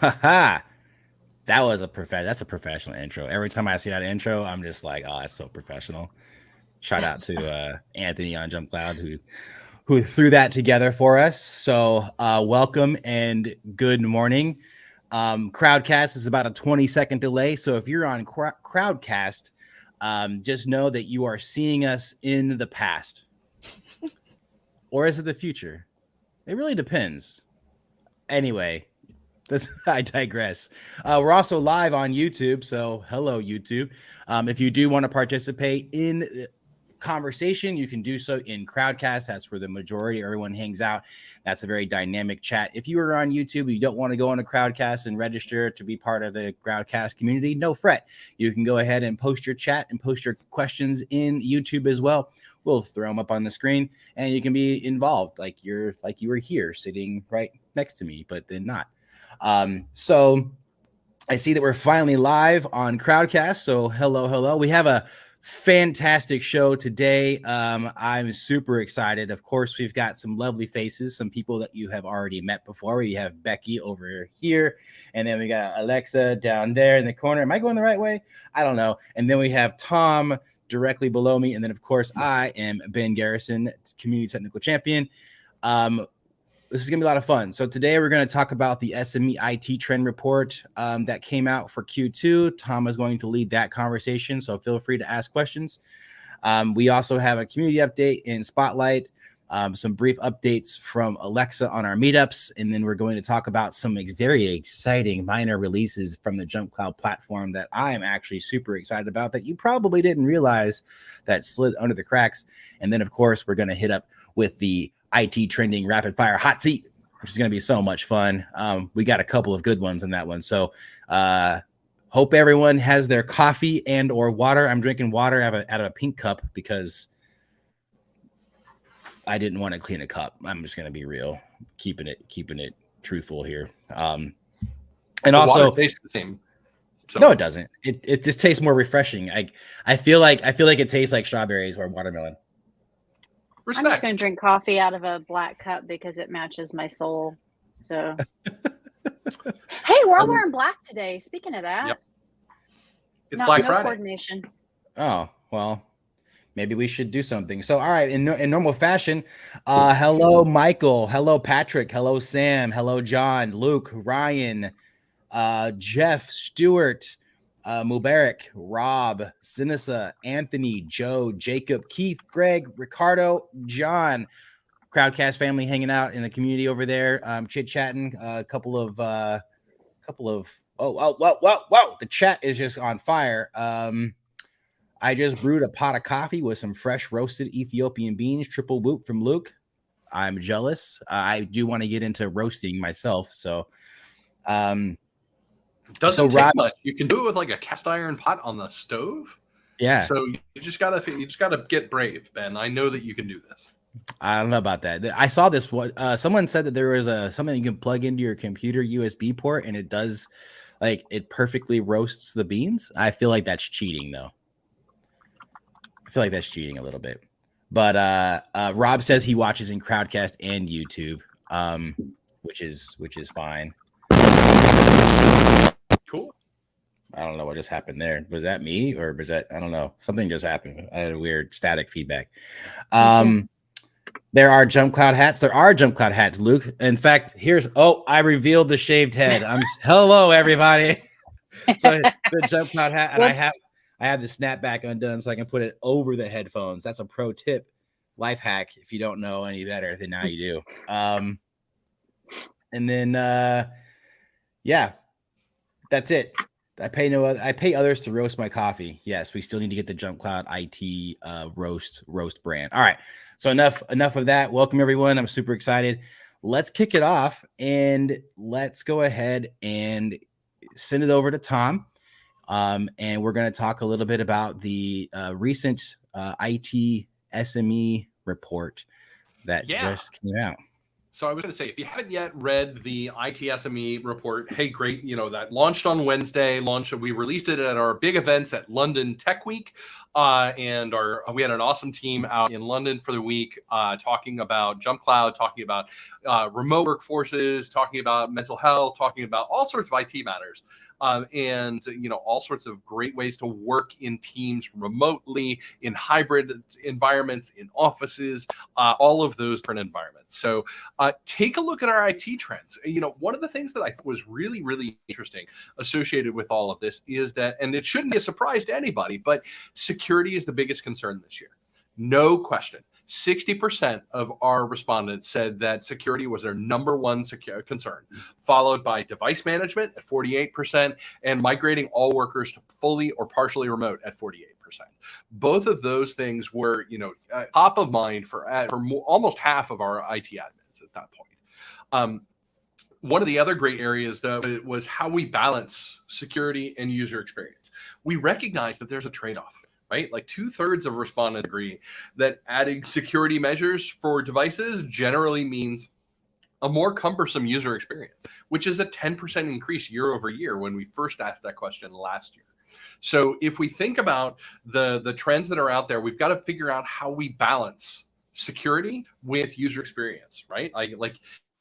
Haha. That's a professional intro. Every time I see that intro, I'm just like, oh, that's so professional. Shout out to Anthony on JumpCloud who threw that together for us. So welcome and good morning. Crowdcast is about a 20-second delay. So if you're on Crowdcast, just know that you are seeing us in the past. Or is it the future? It really depends. Anyway, I digress. We're also live on YouTube, so hello, YouTube. If you do want to participate in the conversation, you can do so in Crowdcast. That's where the majority everyone hangs out. That's a very dynamic chat. If you are on YouTube, you don't want to go on a Crowdcast and register to be part of the Crowdcast community, no fret. You can go ahead and post your chat and post your questions in YouTube as well. We'll throw them up on the screen, and you can be involved like you were here sitting right next to me, but then not. So I see that we're finally live on Crowdcast. So hello. We have a fantastic show today. I'm super excited. Of course, we've got some lovely faces, some people that you have already met before. We have Becky over here, and then we got Alexa down there in the corner. Am I going the right way? I don't know. And then we have Tom directly below me. And then, of course, I am Ben Garrison, Community Technical Champion. This is going to be a lot of fun. So today we're going to talk about the SME IT trend report that came out for Q2. Tom is going to lead that conversation, so feel free to ask questions. We also have a community update in Spotlight, some brief updates from Alexa on our meetups, and then we're going to talk about some very exciting minor releases from the JumpCloud platform that I am actually super excited about that you probably didn't realize that slid under the cracks. And then, of course, we're going to hit up with the IT trending rapid fire hot seat, which is going to be so much fun. We got a couple of good ones in that one. So hope everyone has their coffee and or water. I'm drinking water out of a pink cup because I didn't want to clean a cup. I'm just going to be real, keeping it truthful here. And the also water tastes the same. So. No, it doesn't. It just tastes more refreshing. I feel like it tastes like strawberries or watermelon. Respect. I'm just going to drink coffee out of a black cup because it matches my soul. So, hey, we're all wearing black today. Speaking of that, yep. It's Black Friday. Coordination. Oh, well, maybe we should do something. So, all right, in normal fashion, hello, Michael. Hello, Patrick. Hello, Sam. Hello, John, Luke, Ryan, Jeff, Stewart, Mubarak, Rob, Sinisa, Anthony, Joe, Jacob, Keith, Greg, Ricardo, John, Crowdcast family hanging out in the community over there, chit-chatting. A couple of whoa, the chat is just on fire. I just brewed a pot of coffee with some fresh roasted Ethiopian beans, triple whoop from Luke. I'm jealous. I do want to get into roasting myself, so doesn't take much. You can do it with like a cast iron pot on the stove. Yeah. So you just gotta get brave, Ben. I know that you can do this. I don't know about that. I saw this one. Someone said that there was something you can plug into your computer USB port, and it does, like, it perfectly roasts the beans. I feel like that's cheating, though. I feel like that's cheating a little bit. But Rob says he watches in Crowdcast and YouTube, which is fine. Cool. I don't know what just happened there. Was that me or was that, I don't know. Something just happened. I had a weird static feedback. There are JumpCloud hats. There are JumpCloud hats, Luke. In fact, I revealed the shaved head. Hello, everybody. So the JumpCloud hat, and I have the snapback undone so I can put it over the headphones. That's a pro tip, life hack. If you don't know any better, then now you do. And then, yeah. That's it. I pay others to roast my coffee. Yes, we still need to get the JumpCloud IT roast brand. All right. So enough of that. Welcome everyone. I'm super excited. Let's kick it off and let's go ahead and send it over to Tom. And we're going to talk a little bit about the recent IT SME report that just came out. So I was going to say, if you haven't yet read the IT SME report, hey, great, that launched on Wednesday. We released it at our big events at London Tech Week. And we had an awesome team out in London for the week, talking about JumpCloud, talking about remote workforces, talking about mental health, talking about all sorts of IT matters. And all sorts of great ways to work in teams remotely, in hybrid environments, in offices, all of those different environments. So take a look at our IT trends. One of the things that I thought was really, really interesting associated with all of this is that, and it shouldn't be a surprise to anybody, but security is the biggest concern this year. No question. 60% of our respondents said that security was their number one concern, followed by device management at 48% and migrating all workers to fully or partially remote at 48%. Both of those things were, top of mind for almost half of our IT admins at that point. One of the other great areas, though, was how we balance security and user experience. We recognize that there's a trade-off. Right? Like 2/3 of respondents agree that adding security measures for devices generally means a more cumbersome user experience, which is a 10% increase year over year when we first asked that question last year. So if we think about the trends that are out there, we've got to figure out how we balance security with user experience, right? Like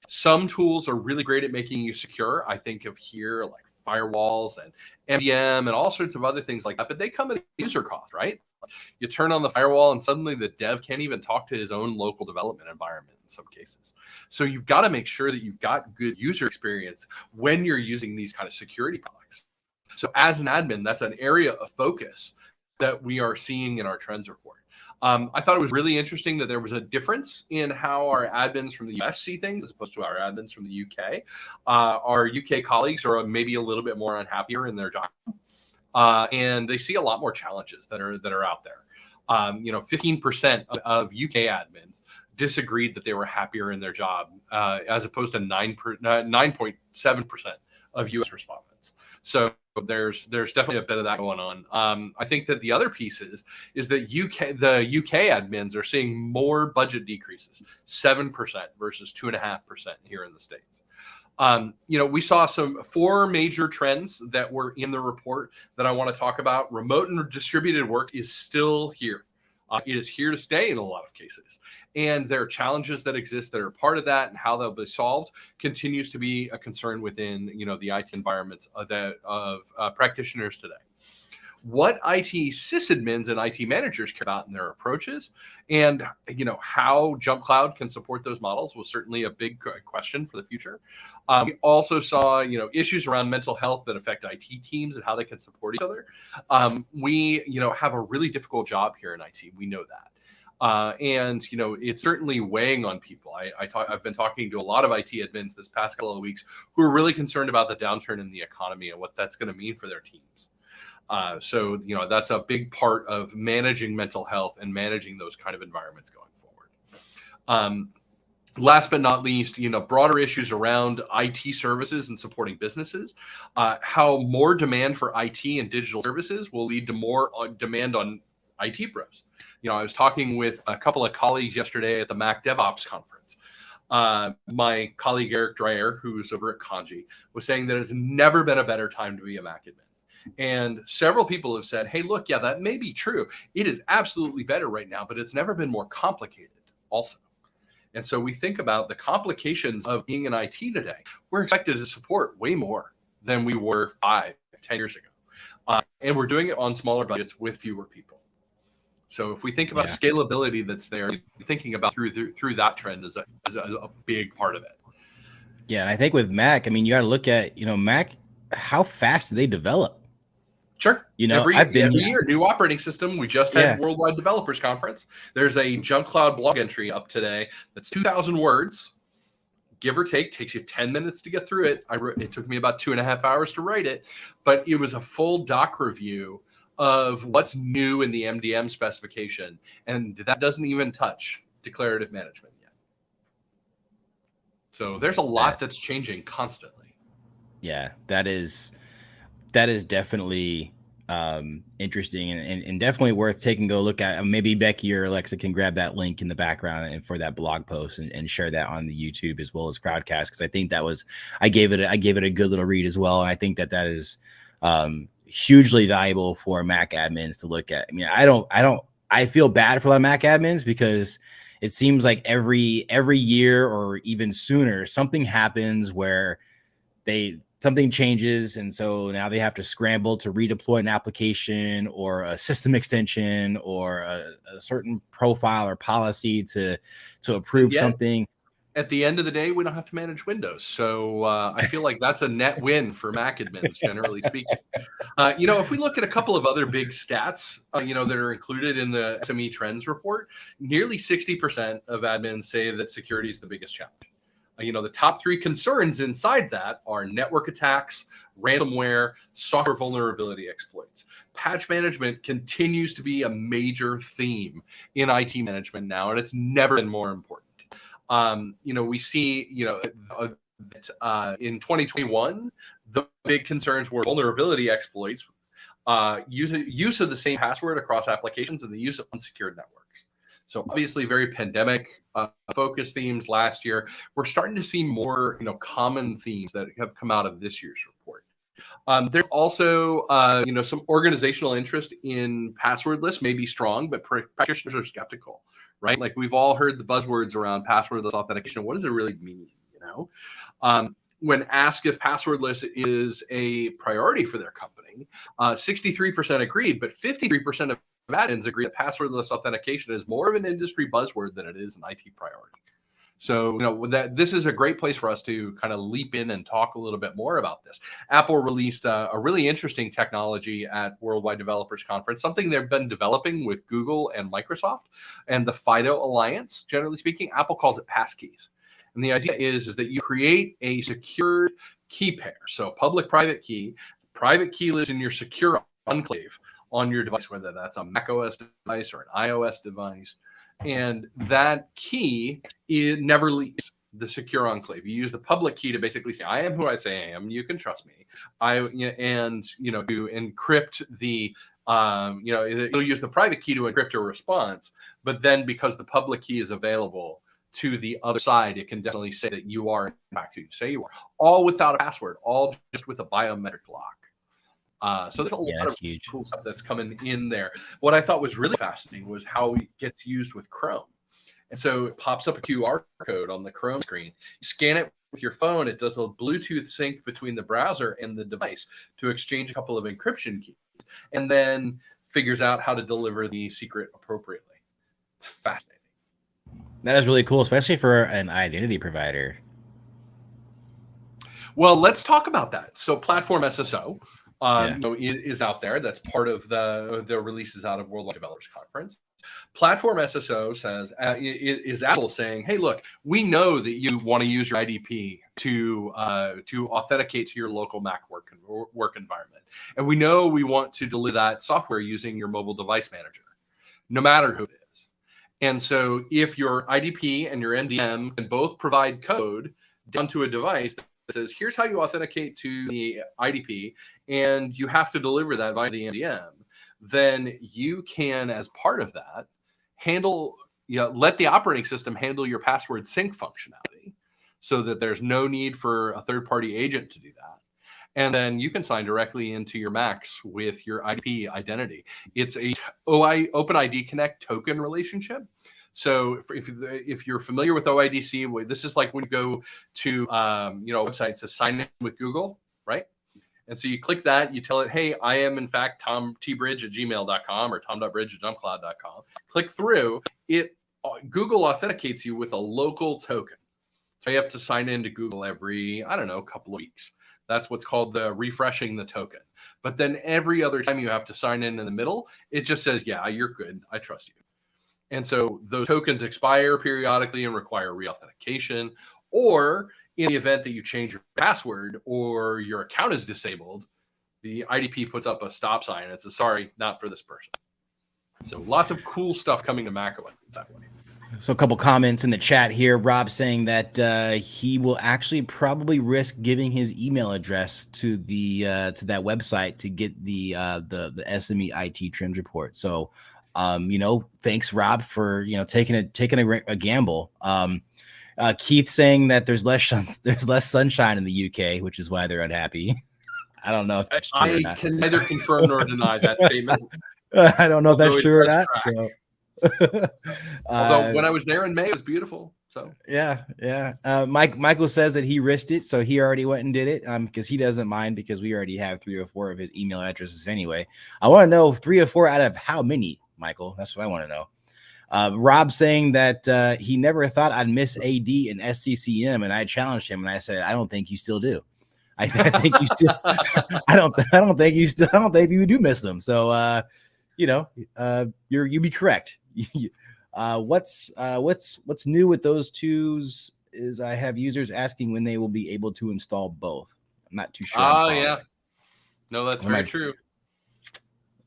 some tools are really great at making you secure. I think of here like firewalls and MDM and all sorts of other things like that, but they come at a user cost, right? You turn on the firewall and suddenly the dev can't even talk to his own local development environment in some cases. So you've got to make sure that you've got good user experience when you're using these kind of security products. So as an admin, that's an area of focus that we are seeing in our trends report. I thought it was really interesting that there was a difference in how our admins from the US see things as opposed to our admins from the UK. Our UK colleagues are maybe a little bit more unhappier in their job, and they see a lot more challenges that are out there. 15% of UK admins disagreed that they were happier in their job, as opposed to 9.7% of US respondents. So there's definitely a bit of that going on. I think that the other piece is that the UK admins are seeing more budget decreases, 7% versus 2.5% here in the States. We saw 4 major trends that were in the report that I want to talk about. Remote and distributed work is still here. It is here to stay in a lot of cases. And there are challenges that exist that are part of that, and how they'll be solved continues to be a concern within, the IT environments of practitioners today. What IT sysadmins and IT managers care about in their approaches, and how JumpCloud can support those models was certainly a big question for the future. We also saw issues around mental health that affect IT teams and how they can support each other. We have a really difficult job here in IT. We know that. And it's certainly weighing on people. I've been talking to a lot of IT admins this past couple of weeks who are really concerned about the downturn in the economy and what that's going to mean for their teams. So that's a big part of managing mental health and managing those kind of environments going forward. Last but not least, broader issues around IT services and supporting businesses, how more demand for IT and digital services will lead to more demand on IT pros. I was talking with a couple of colleagues yesterday at the Mac DevOps conference. My colleague Eric Dreyer, who's over at Kanji, was saying that it's never been a better time to be a Mac admin. And several people have said, hey, look, yeah, that may be true. It is absolutely better right now, but it's never been more complicated also. And so we think about the complications of being in IT today. We're expected to support way more than we were 5-10 years ago. And we're doing it on smaller budgets with fewer people. So if we think about scalability that's there, thinking about through that trend is a big part of it. Yeah, and I think with Mac, you got to look at, Mac, how fast do they develop? Sure. Every year, new operating system. We just had Worldwide Developers Conference. There's a JumpCloud blog entry up today that's 2,000 words, give or take. Takes you 10 minutes to get through it. It took me about 2.5 hours to write it, but it was a full doc review of what's new in the MDM specification, and that doesn't even touch declarative management yet. So there's a lot that's changing constantly. Yeah, that is definitely interesting and definitely worth taking a go look at. Maybe Becky or Alexa can grab that link in the background and for that blog post and share that on the YouTube as well as Crowdcast, because I think I gave it a good little read as well, and I think that is hugely valuable for Mac admins to look at. I mean, I feel bad for a lot of Mac admins because it seems like every year or even sooner something happens where something changes, and so now they have to scramble to redeploy an application or a system extension or a certain profile or policy to approve something. At the end of the day, we don't have to manage Windows. So I feel like that's a net win for Mac admins, generally speaking. If we look at a couple of other big stats, that are included in the SME Trends report, nearly 60% of admins say that security is the biggest challenge. The top three concerns inside that are network attacks, ransomware, software vulnerability exploits. Patch management continues to be a major theme in IT management now, and it's never been more important. We see, that in 2021, the big concerns were vulnerability exploits, use of the same password across applications, and the use of unsecured networks. So obviously very pandemic focused themes last year. We're starting to see more, common themes that have come out of this year's report. There's also, some organizational interest in passwordless may be strong, but practitioners are skeptical, right? Like we've all heard the buzzwords around passwordless authentication. What does it really mean? When asked if passwordless is a priority for their company, 63% agreed, but 53% of admins agree that passwordless authentication is more of an industry buzzword than it is an IT priority. So, this is a great place for us to kind of leap in and talk a little bit more about this. Apple released a really interesting technology at Worldwide Developers Conference, something they've been developing with Google and Microsoft and the FIDO Alliance. Generally speaking, Apple calls it passkeys. And the idea is that you create a secured key pair. So public-private key lives in your secure enclave on your device, whether that's a Mac OS device or an iOS device. And that key, it never leaves the secure enclave. You use the public key to basically say, I am who I say I am. You can trust me. To encrypt the, you'll use the private key to encrypt a response. But then because the public key is available to the other side, it can definitely say that you are in fact who you say you are, all without a password, all just with a biometric lock. So there's a lot of cool stuff that's coming in there. What I thought was really fascinating was how it gets used with Chrome. And so it pops up a QR code on the Chrome screen. You scan it with your phone. It does a Bluetooth sync between the browser and the device to exchange a couple of encryption keys, and then figures out how to deliver the secret appropriately. It's fascinating. That is really cool, especially for an identity provider. Well, let's talk about that. So Platform SSO is out there. That's part of the releases out of Worldwide Developers Conference. Platform SSO says, is Apple saying, hey, look, we know that you want to use your IDP to authenticate to your local Mac work environment. And we know we want to deliver that software using your mobile device manager, no matter who it is. And so if your IDP and your MDM can both provide code down to a device that says, here's how you authenticate to the IDP, and you have to deliver that via the MDM, then you can, as part of that, let the operating system handle your password sync functionality so that there's no need for a third-party agent to do that. And then you can sign directly into your Macs with your IDP identity. It's a OpenID Connect token relationship. So if you're familiar with OIDC, this is like when you go to websites to sign in with Google, right? And so you click that, you tell it, hey, I am in fact tomtbridge@gmail.com or tom.bridge@jumpcloud.com. Click through, Google authenticates you with a local token. So you have to sign into Google every, couple of weeks. That's what's called the refreshing the token. But then every other time you have to sign in the middle, it just says, yeah, you're good. I trust you. And so those tokens expire periodically and require reauthentication. Or in the event that you change your password or your account is disabled, the IDP puts up a stop sign and it says, sorry, not for this person. So lots of cool stuff coming to macOS that way. So a couple comments in the chat here. Rob saying that he will actually probably risk giving his email address to the to that website to get the SME IT Trends report. So, thanks Rob for taking a gamble. Keith saying that there's less sunshine in the UK, which is why they're unhappy. I don't know if that's true or I not. can neither confirm nor deny that statement. I don't know if that's true or not. So. Although when I was there in May, it was beautiful. So yeah. Michael says that he risked it, so he already went and did it. Because he doesn't mind because we already have 3 or 4 of his email addresses anyway. I want to know 3 or 4 out of how many, Michael. That's what I want to know. Rob saying that he never thought I'd miss AD and SCCM, and I challenged him and I said, I don't think you still do. I think you still. I don't think you do miss them. So you'd be correct. What's new with those twos is I have users asking when they will be able to install both. I'm not too sure. Yeah. No, that's very true.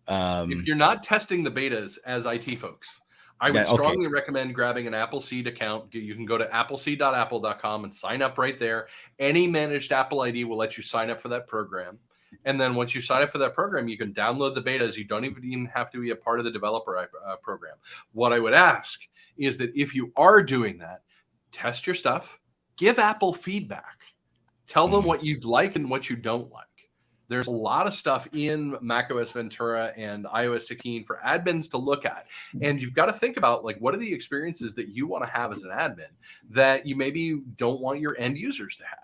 If you're not testing the betas as IT folks, I would strongly recommend grabbing an Appleseed account. You can go to appleseed.apple.com and sign up right there. Any managed Apple ID will let you sign up for that program. And then once you sign up for that program, you can download the betas. You don't even have to be a part of the developer program. What I would ask is that if you are doing that, test your stuff, give Apple feedback, tell them what you like and what you don't like. There's a lot of stuff in macOS Ventura and iOS 16 for admins to look at. And you've got to think about, like, what are the experiences that you want to have as an admin that you maybe don't want your end users to have.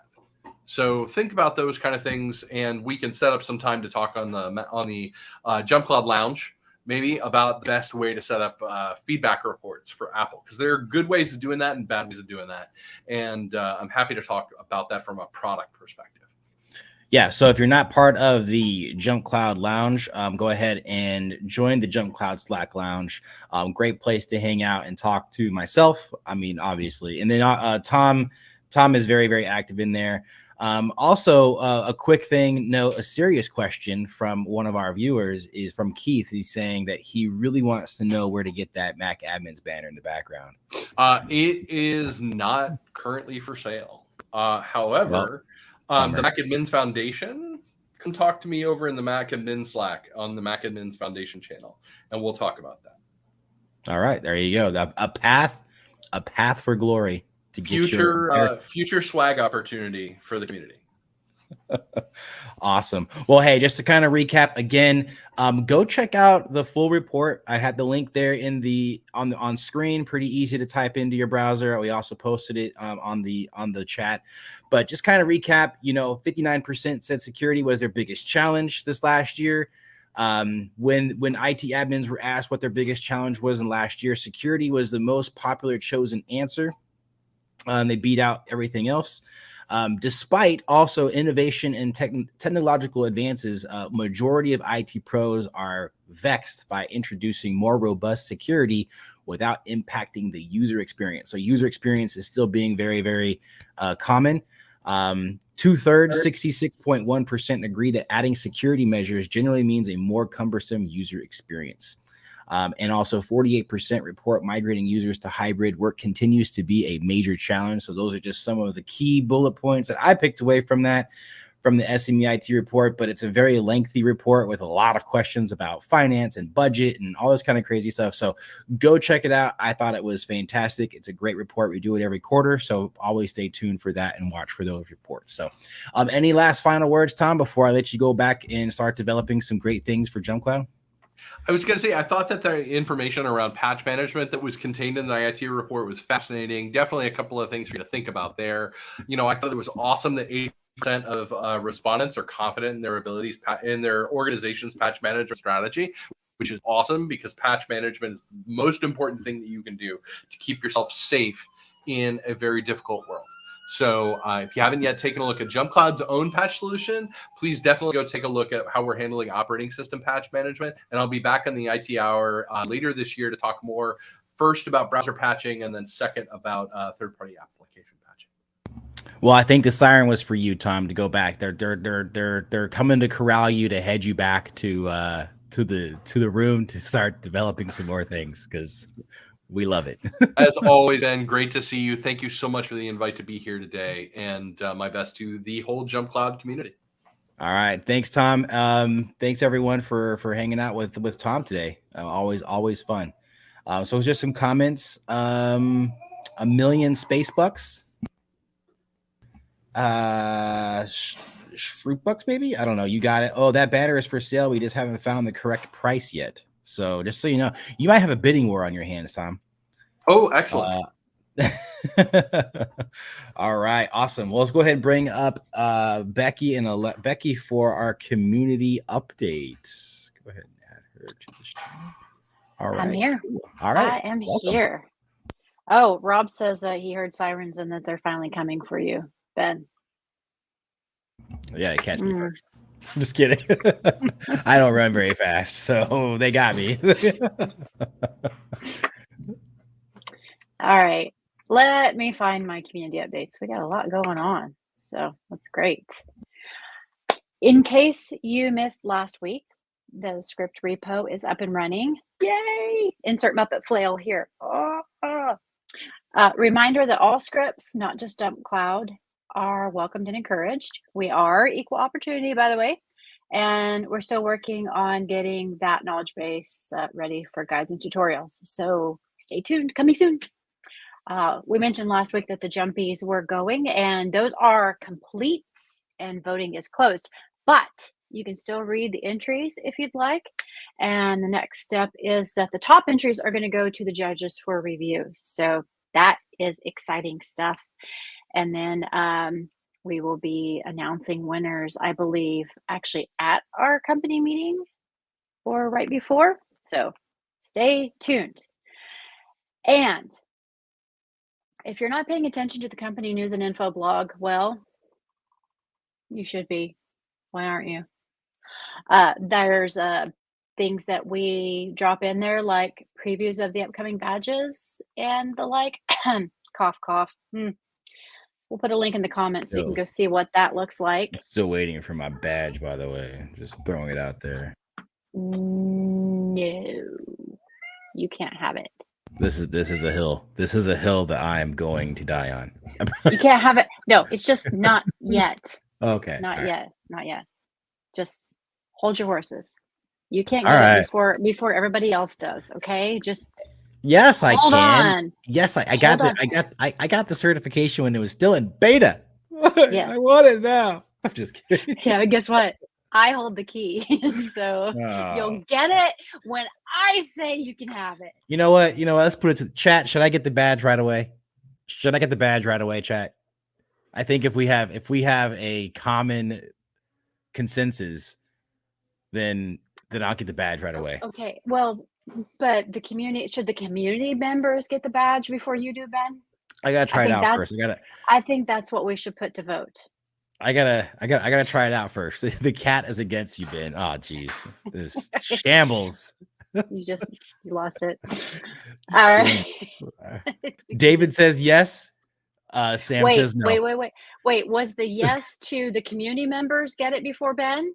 So think about those kind of things, and we can set up some time to talk on the JumpCloud Lounge, maybe about the best way to set up feedback reports for Apple, because there are good ways of doing that and bad ways of doing that. And I'm happy to talk about that from a product perspective. Yeah, so if you're not part of the JumpCloud Lounge, go ahead and join the JumpCloud Slack Lounge. Great place to hang out and talk to myself. I mean, obviously, and then Tom is very, very active in there. Also, a quick thing, a serious question from one of our viewers is from Keith. He's saying that he really wants to know where to get that Mac Admins banner in the background. It is not currently for sale. However, the Mac Admins Foundation can talk to me over in the Mac Admins Slack on the Mac Admins Foundation channel, and we'll talk about that. All right, there you go. A path for glory. Future swag opportunity for the community. Awesome. Well, hey, just to kind of recap again, go check out the full report. I had the link there on screen, pretty easy to type into your browser. We also posted it on the chat. But just kind of recap, 59% said security was their biggest challenge this last year. When IT admins were asked what their biggest challenge was in last year, security was the most popular chosen answer. They beat out everything else. Despite also innovation and technological advances, majority of IT pros are vexed by introducing more robust security without impacting the user experience. So user experience is still being very, very common. 2/3, 66.1% agree that adding security measures generally means a more cumbersome user experience. And also 48% report migrating users to hybrid work continues to be a major challenge. So those are just some of the key bullet points that I picked away from the SME IT report, but it's a very lengthy report with a lot of questions about finance and budget and all this kind of crazy stuff. So go check it out. I thought it was fantastic. It's a great report. We do it every quarter. So always stay tuned for that and watch for those reports. So any last final words, Tom, before I let you go back and start developing some great things for JumpCloud? I was going to say, I thought that the information around patch management that was contained in the IT report was fascinating. Definitely a couple of things for you to think about there. I thought it was awesome that 80% of respondents are confident in their abilities in their organization's patch management strategy, which is awesome because patch management is the most important thing that you can do to keep yourself safe in a very difficult world. So if you haven't yet taken a look at JumpCloud's own patch solution, please definitely go take a look at how we're handling operating system patch management. And I'll be back on the IT Hour later this year to talk more, first about browser patching, and then second about third-party application patching. Well, I think the siren was for you, Tom, to go back. They're coming to corral you to head you back to the room to start developing some more things, because We love it. As always, Ben, great to see you. Thank you so much for the invite to be here today, and my best to the whole JumpCloud community. All right, thanks, Tom. Thanks everyone for hanging out with Tom today. Always fun. So just some comments. 1 million space bucks. Shroot bucks, maybe. I don't know. You got it. Oh, that banner is for sale. We just haven't found the correct price yet. So just so you know, you might have a bidding war on your hands, Tom. Oh, excellent. All right, awesome. Well, let's go ahead and bring up Becky and Becky for our community update. Go ahead and add her to this channel. All right, I'm here. Cool. All right, I am here. Oh, Rob says he heard sirens and that they're finally coming for you, Ben. Yeah, they catch me first. Just kidding. I don't run very fast, so they got me. All right. Let me find my community updates. We got a lot going on, so that's great. In case you missed last week, the script repo is up and running. Yay! Insert Muppet flail here. Reminder that all scripts, not just JumpCloud, are welcomed and encouraged. We are equal opportunity, by the way, and we're still working on getting that knowledge base ready for guides and tutorials. So stay tuned, coming soon. We mentioned last week that the jumpies were going, and those are complete and voting is closed, but you can still read the entries if you'd like. And the next step is that the top entries are going to go to the judges for review. So that is exciting stuff. And then we will be announcing winners, I believe, actually at our company meeting or right before. So stay tuned. And if you're not paying attention to the company news and info blog, well, you should be. Why aren't you? There's things that we drop in there, like previews of the upcoming badges and the like. Cough, cough. We'll put a link in the comments so you can go see what that looks like. Still waiting for my badge, by the way. Just throwing it out there. No, you can't have it. This is a hill. This is a hill that I am going to die on. You can't have it. No, it's just not yet. Okay. Not yet. Not yet. Just hold your horses. You can't get it before everybody else does. Okay, just yes, I hold can. On. Yes, I got the certification when it was still in beta. Yes. I want it now. I'm just kidding. Yeah, but guess what? I hold the key, so you'll get it when I say you can have it. You know what? Let's put it to the chat. Should I get the badge right away? Chat? I think if we have a common consensus, then I'll get the badge right away. Okay. Well, but should the community members get the badge before you do, Ben? I gotta try it out first. I think that's what we should put to vote. I gotta try it out first. The cat is against you, Ben. Oh, geez, this shambles. You lost it. All right. David says yes. Sam says no. Wait. Was the yes to the community members get it before Ben?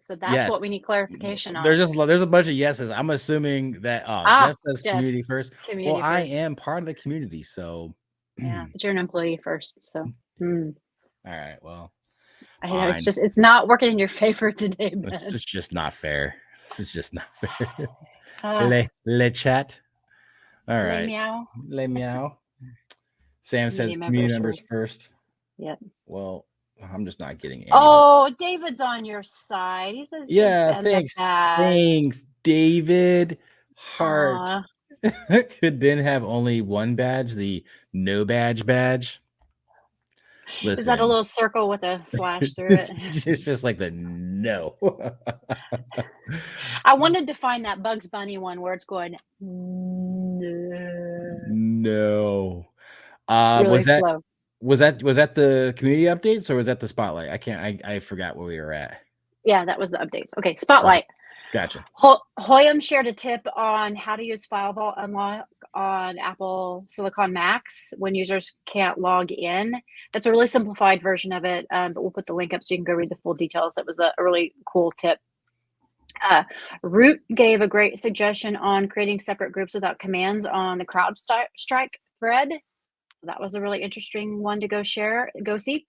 So that's what we need clarification on. There's a bunch of yeses. I'm assuming that Jeff says community first. Community first. I am part of the community, so yeah, but you're an employee first. So all right, well, I know it's not working in your favor today, Ben. It's just not fair. This is just not fair. Le chat. All right. Le meow. Sam says community members first. Yep. Well, I'm just not getting any. Oh, David's on your side. He says, yeah, thanks, David. Heart. Could Ben have only one badge, the no badge badge? Listen. Is that a little circle with a slash through it? It's just like the no. I wanted to find that Bugs Bunny one where it's going no. Really slow. Was that the community updates or was that the spotlight? I forgot where we were at. Yeah, that was the updates. Okay, spotlight. Gotcha. Hoyam shared a tip on how to use File Vault Unlock on Apple Silicon Macs when users can't log in. That's a really simplified version of it, but we'll put the link up so you can go read the full details. That was a really cool tip. Root gave a great suggestion on creating separate groups without commands on the CrowdStrike thread. So that was a really interesting one to go see.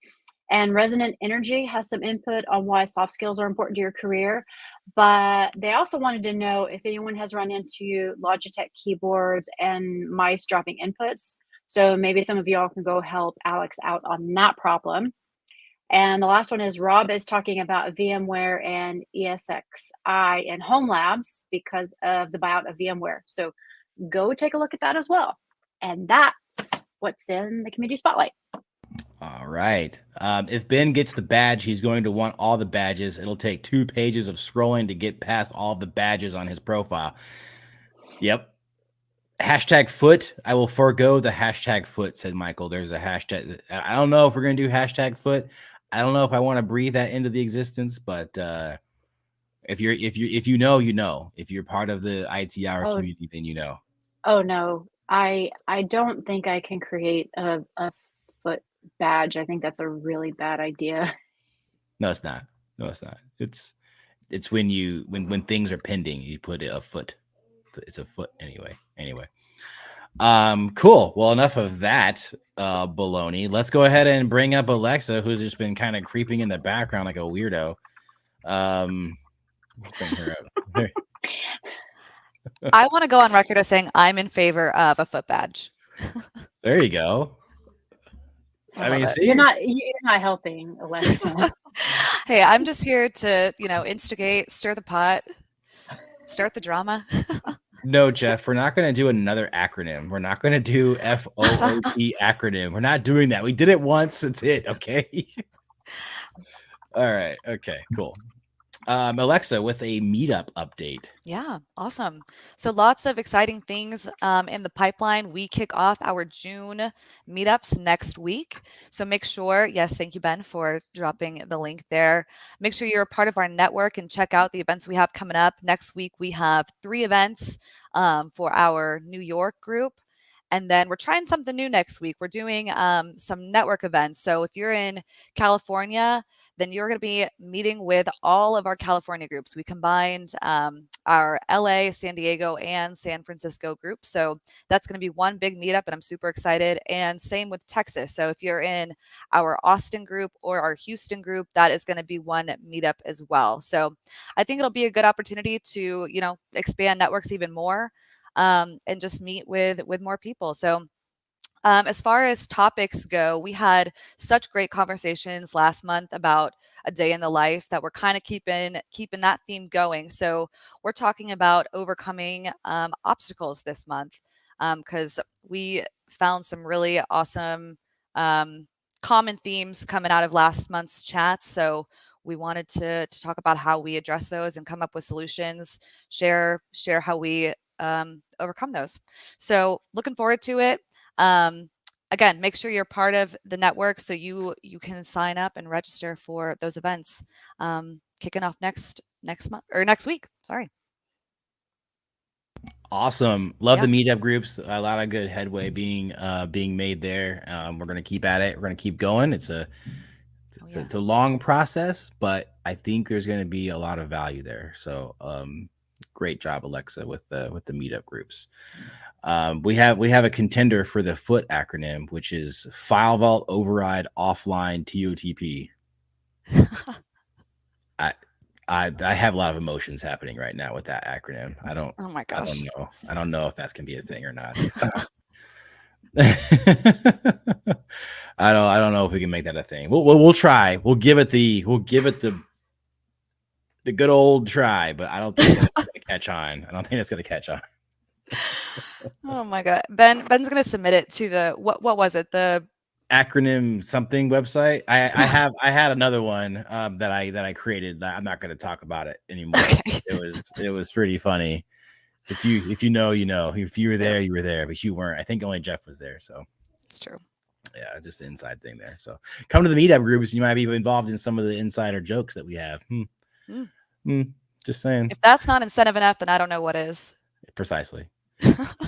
And Resonant Energy has some input on why soft skills are important to your career. But they also wanted to know if anyone has run into Logitech keyboards and mice dropping inputs. So maybe some of y'all can go help Alex out on that problem. And the last one is Rob is talking about VMware and ESXi and Home Labs because of the buyout of VMware. So go take a look at that as well. And that's what's in the community spotlight. All right. If Ben gets the badge, he's going to want all the badges. It'll take 2 pages of scrolling to get past all the badges on his profile. Yep. Hashtag foot. I will forego the hashtag foot, said Michael. There's a hashtag. I don't know if we're going to do hashtag foot. I don't know if I want to breathe that into the existence, but if you know, you know. If you're part of the IT Hour community, then you know. Oh no, I don't think I can create a foot badge. I think that's a really bad idea. No, it's not. No, it's not. It's when things are pending, you put a foot. It's a foot anyway. Cool. Well, enough of that baloney. Let's go ahead and bring up Alexa, who's just been kind of creeping in the background like a weirdo. Let's bring her up. I want to go on record as saying I'm in favor of a foot badge. There you go. I mean, see, you're not helping, Alexa. Hey, I'm just here to, instigate, stir the pot, start the drama. No, Jeff, we're not going to do another acronym. We're not going to do FOOT acronym. We're not doing that. We did it once. It's it. Okay. All right. Okay, cool. Alexa with a Meetup update. Yeah, awesome. So lots of exciting things in the pipeline. We kick off our June meetups next week. So make sure, yes, thank you, Ben, for dropping the link there. Make sure you're a part of our network and check out the events we have coming up. Next week, we have 3 events for our New York group. And then we're trying something new next week. We're doing some network events. So if you're in California, then you're going to be meeting with all of our California groups. We combined our LA, San Diego, and San Francisco group. So that's going to be one big meetup, and I'm super excited. And same with Texas. So if you're in our Austin group or our Houston group, that is going to be one meetup as well. So I think it'll be a good opportunity to, expand networks even more and just meet with more people. So as far as topics go, we had such great conversations last month about a day in the life that we're kind of keeping that theme going. So we're talking about overcoming obstacles this month because we found some really awesome common themes coming out of last month's chats. So we wanted to talk about how we address those and come up with solutions, share how we overcome those. So looking forward to it. Again, make sure you're part of the network so you can sign up and register for those events kicking off next month or next week. Sorry. Awesome. Love the meetup groups. A lot of good headway being made there. We're going to keep at it. We're going to keep going. It's a long process, but I think there's going to be a lot of value there. So great job, Alexa, with the meetup groups. We have a contender for the FOOT acronym, which is File Vault Override Offline TOTP. I have a lot of emotions happening right now with that acronym. Oh my gosh. I don't know if that's gonna be a thing or not. I don't know if we can make that a thing. We'll try. We'll give it the good old try, but I don't think it's gonna catch on. I don't think it's gonna catch on. Oh my God. Ben's going to submit it to the, what was it? The acronym something website. I had another one that I created. I'm not going to talk about it anymore. Okay. It was pretty funny. If you know, you know. If you were there, you were there, but you weren't. I think only Jeff was there. So it's true. Yeah, just an inside thing there. So come to the meetup groups. You might be involved in some of the insider jokes that we have. Just saying. If that's not incentive enough, then I don't know what is. Precisely.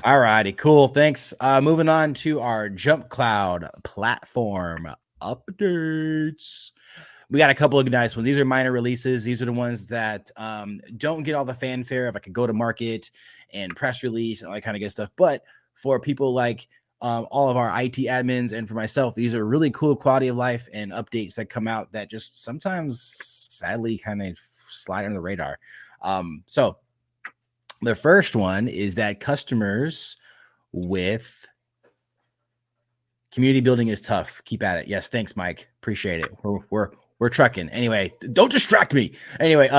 All righty, cool. Thanks. Moving on to our JumpCloud platform updates. we got a couple of nice ones. These are minor releases. These are the ones that don't get all the fanfare of like a go-to-market and press release and all that kind of good stuff. But for people like all of our IT admins and for myself, these are really cool quality of life and updates that come out that just sometimes sadly kind of slide under the radar. So the first one is that customers with community building is tough. Keep at it. Yes, thanks, Mike. Appreciate it. We're trucking. Anyway, don't distract me. Anyway,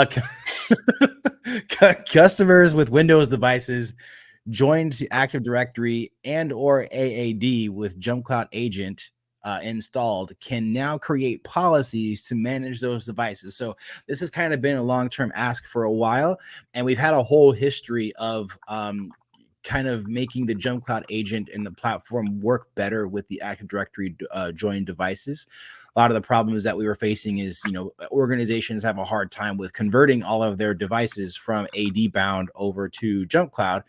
customers with Windows devices joined Active Directory and or AAD with JumpCloud Agent installed can now create policies to manage those devices. So this has kind of been a long-term ask for a while, and we've had a whole history of kind of making the JumpCloud agent and the platform work better with the Active Directory joined devices. A lot of the problems that we were facing is, organizations have a hard time with converting all of their devices from AD bound over to JumpCloud.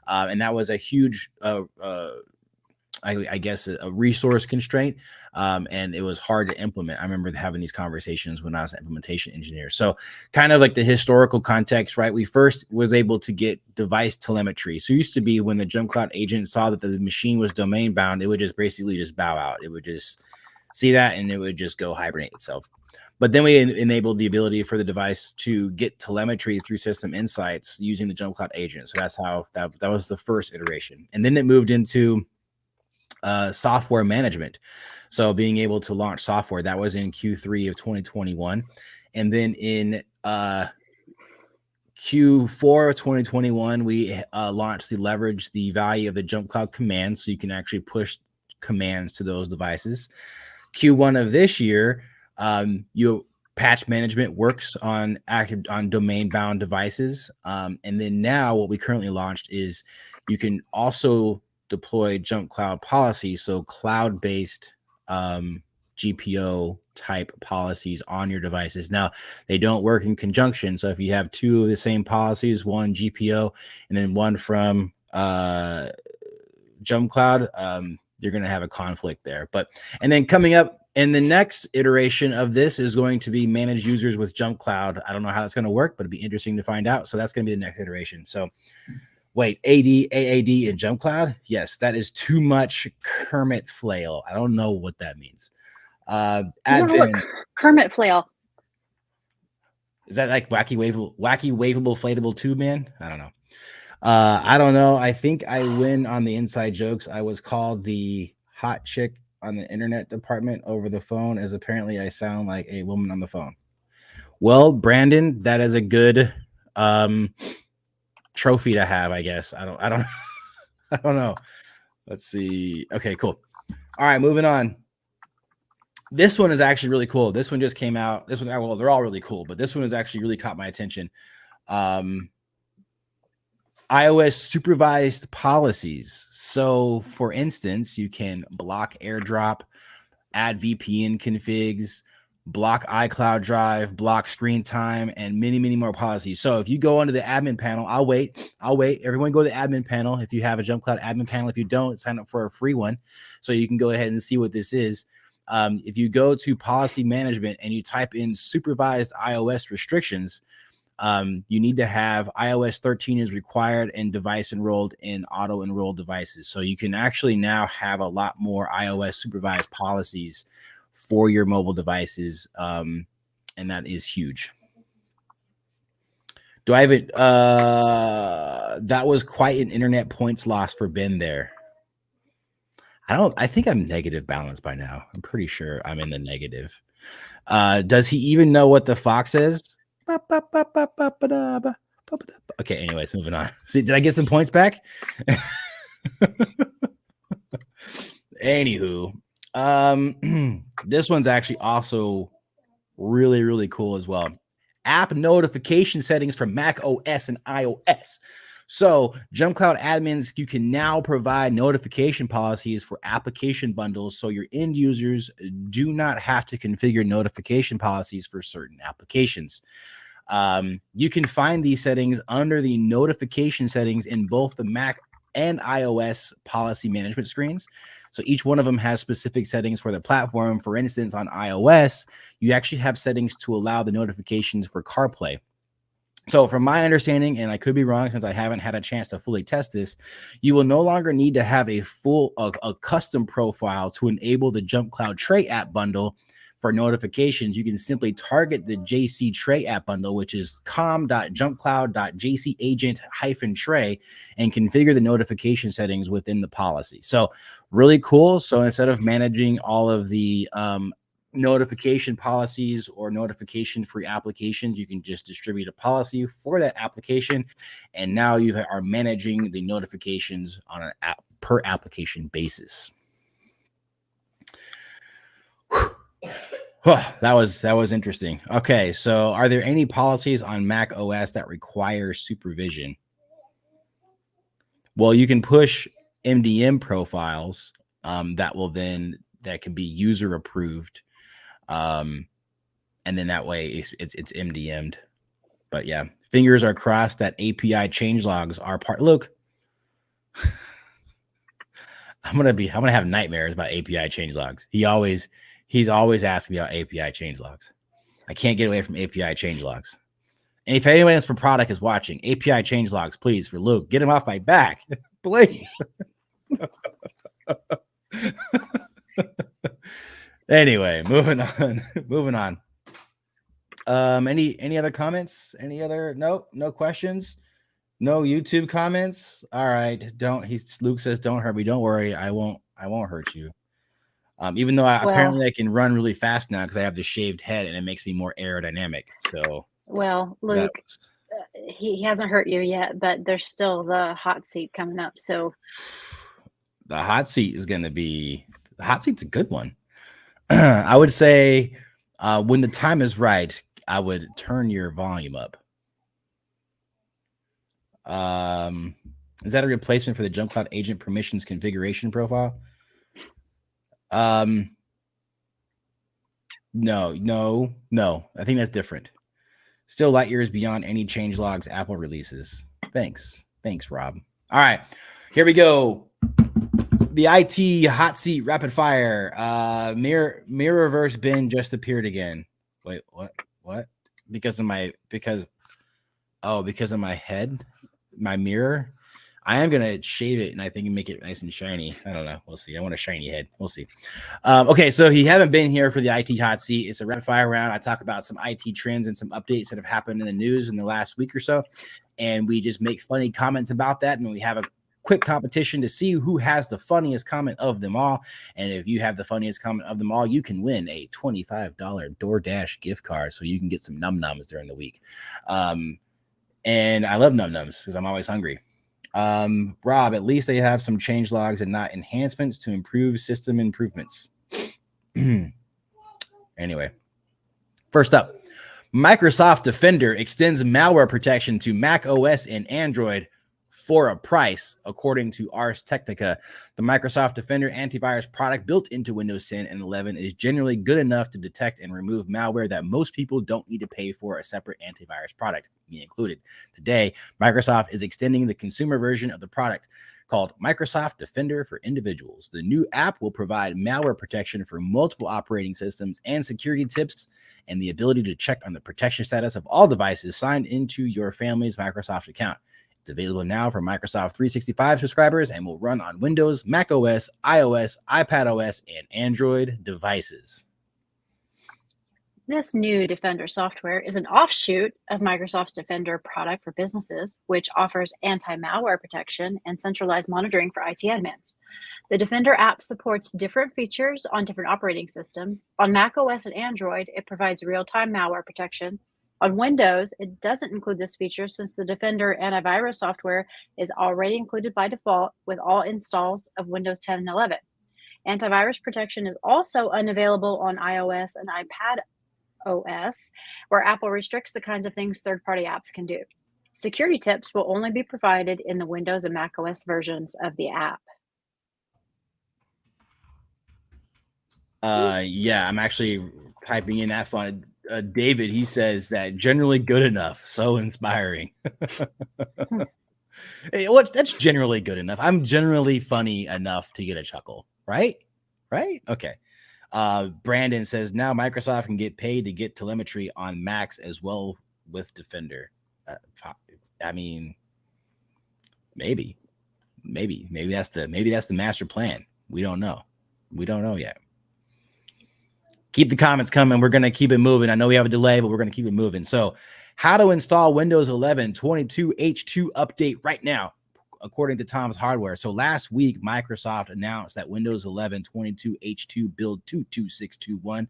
And that was a huge, I guess, a resource constraint. And it was hard to implement. I remember having these conversations when I was an implementation engineer. So kind of like the historical context, right? We first was able to get device telemetry. So it used to be when the JumpCloud agent saw that the machine was domain bound, it would just basically just bow out. It would just see that and it would just go hibernate itself. But then we enabled the ability for the device to get telemetry through system insights using the JumpCloud agent. So that's how that was the first iteration. And then it moved into software management. So being able to launch software, that was in Q3 of 2021. And then in Q4 of 2021, we launched the leverage the value of the JumpCloud commands. So you can actually push commands to those devices. Q1 of this year, patch management works on domain bound devices. And then now what we currently launched is you can also deploy JumpCloud policies. So cloud-based GPO type policies on your devices. Now they don't work in conjunction. So if you have two of the same policies, one GPO and then one from JumpCloud, you're going to have a conflict there. And then coming up in the next iteration of this is going to be manage users with JumpCloud. I don't know how that's going to work, but it'd be interesting to find out. So that's going to be the next iteration. So wait, AAD, and JumpCloud? Yes, that is too much Kermit flail. I don't know what that means. Admin, Kermit flail. Is that like wacky waveable inflatable tube man? I don't know. I don't know. I think I win on the inside jokes. I was called the hot chick on the internet department over the phone, as apparently I sound like a woman on the phone. Well, Brandon, that is a good trophy to have, I guess. I don't I don't know. Let's see. Okay, cool. All right, moving on. This one is actually really cool. This one just came out. This one, well, they're all really cool, but this one has actually really caught my attention. iOS supervised policies. So for instance, you can block AirDrop, add VPN configs, block iCloud Drive, block screen time, and many, many more policies. So if you go onto the admin panel, I'll wait. Everyone go to the admin panel. If you have a JumpCloud admin panel, if you don't, sign up for a free one. So you can go ahead and see what this is. If you go to policy management and you type in supervised iOS restrictions, you need to have iOS 13 is required and device enrolled in auto enrolled devices. So you can actually now have a lot more iOS supervised policies for your mobile devices. And that is huge. Do I have it? That was quite an internet points loss for Ben there. I think I'm negative balance by now. I'm pretty sure I'm in the negative. Does he even know what the fox is? Okay, anyways, moving on. See, did I get some points back? Anywho, this one's actually also really, really cool as well. App notification settings for Mac OS and iOS. So JumpCloud admins, you can now provide notification policies for application bundles so your end users do not have to configure notification policies for certain applications. You can find these settings under the notification settings in both the Mac and iOS policy management screens. So each one of them has specific settings for the platform. For instance, on iOS, you actually have settings to allow the notifications for CarPlay. So from my understanding, and I could be wrong since I haven't had a chance to fully test this, you will no longer need to have a custom profile to enable the JumpCloud Tray app bundle for notifications. You can simply target the JC Tray app bundle, which is com.jumpcloud.jcagent-tray, and configure the notification settings within the policy. So really cool. So instead of managing all of the notification policies or notification free applications, you can just distribute a policy for that application, and now you are managing the notifications on an per application basis. That was interesting. Okay, so are there any policies on Mac OS that require supervision? Well, you can push MDM profiles that can be user approved. And then that way it's MDM'd. But yeah, fingers are crossed that API changelogs are part. Look, I'm gonna have nightmares about API changelogs. He's always asking me about API changelogs. I can't get away from API changelogs. And if anyone else from product is watching, API changelogs, please, for Luke, get him off my back, please. Anyway, moving on. Any other comments? No questions? No YouTube comments? All right. Luke says, don't hurt me. Don't worry. I won't hurt you. Even though apparently I can run really fast now because I have the shaved head and it makes me more aerodynamic. So Luke, he hasn't hurt you yet, but there's still the hot seat coming up. So the hot seat's a good one. I would say when the time is right, I would turn your volume up. Is that a replacement for the JumpCloud agent permissions configuration profile? No. I think that's different. Still light years beyond any changelogs Apple releases. Thanks, Rob. All right, here we go. The IT hot seat rapid fire. Mirror reverse bin just appeared again. Wait, what? Because of my head, my mirror. I am gonna shave it and I think make it nice and shiny. I don't know. We'll see. I want a shiny head. We'll see. Okay, so he haven't been here for the IT hot seat. It's a rapid fire round. I talk about some IT trends and some updates that have happened in the news in the last week or so, and we just make funny comments about that. And we have a quick competition to see who has the funniest comment of them all. And if you have the funniest comment of them all, you can win a $25 DoorDash gift card so you can get some num-nums during the week. And I love num-nums because I'm always hungry. Rob, at least they have some change logs and not enhancements to improve system improvements. Anyway, first up, Microsoft Defender extends malware protection to Mac OS and Android for a price, according to Ars Technica. The Microsoft Defender antivirus product built into Windows 10 and 11 is generally good enough to detect and remove malware that most people don't need to pay for a separate antivirus product, me included. Today, Microsoft is extending the consumer version of the product called Microsoft Defender for Individuals. The new app will provide malware protection for multiple operating systems and security tips and the ability to check on the protection status of all devices signed into your family's Microsoft account. It's available now for Microsoft 365 subscribers and will run on Windows, Mac OS, iOS, iPadOS, and Android devices. This new Defender software is an offshoot of Microsoft's Defender product for businesses, which offers anti-malware protection and centralized monitoring for IT admins. The Defender app supports different features on different operating systems. On Mac OS and Android, it provides real-time malware protection. On Windows, it doesn't include this feature since the Defender antivirus software is already included by default with all installs of Windows 10 and 11. Antivirus protection is also unavailable on iOS and iPadOS, where Apple restricts the kinds of things third-party apps can do. Security tips will only be provided in the Windows and macOS versions of the app. Yeah, I'm actually typing in that font. David, he says that generally good enough. So inspiring. Hey, what? That's generally good enough. I'm generally funny enough to get a chuckle, right? Right? Okay. Brandon says now Microsoft can get paid to get telemetry on Macs as well with Defender. I mean, maybe that's the master plan. We don't know. We don't know yet. Keep the comments coming. We're going to keep it moving. I know we have a delay, but we're going to keep it moving. So how to install Windows 11 22H2 update right now, according to Tom's Hardware. So last week, Microsoft announced that Windows 11 22H2 build 22621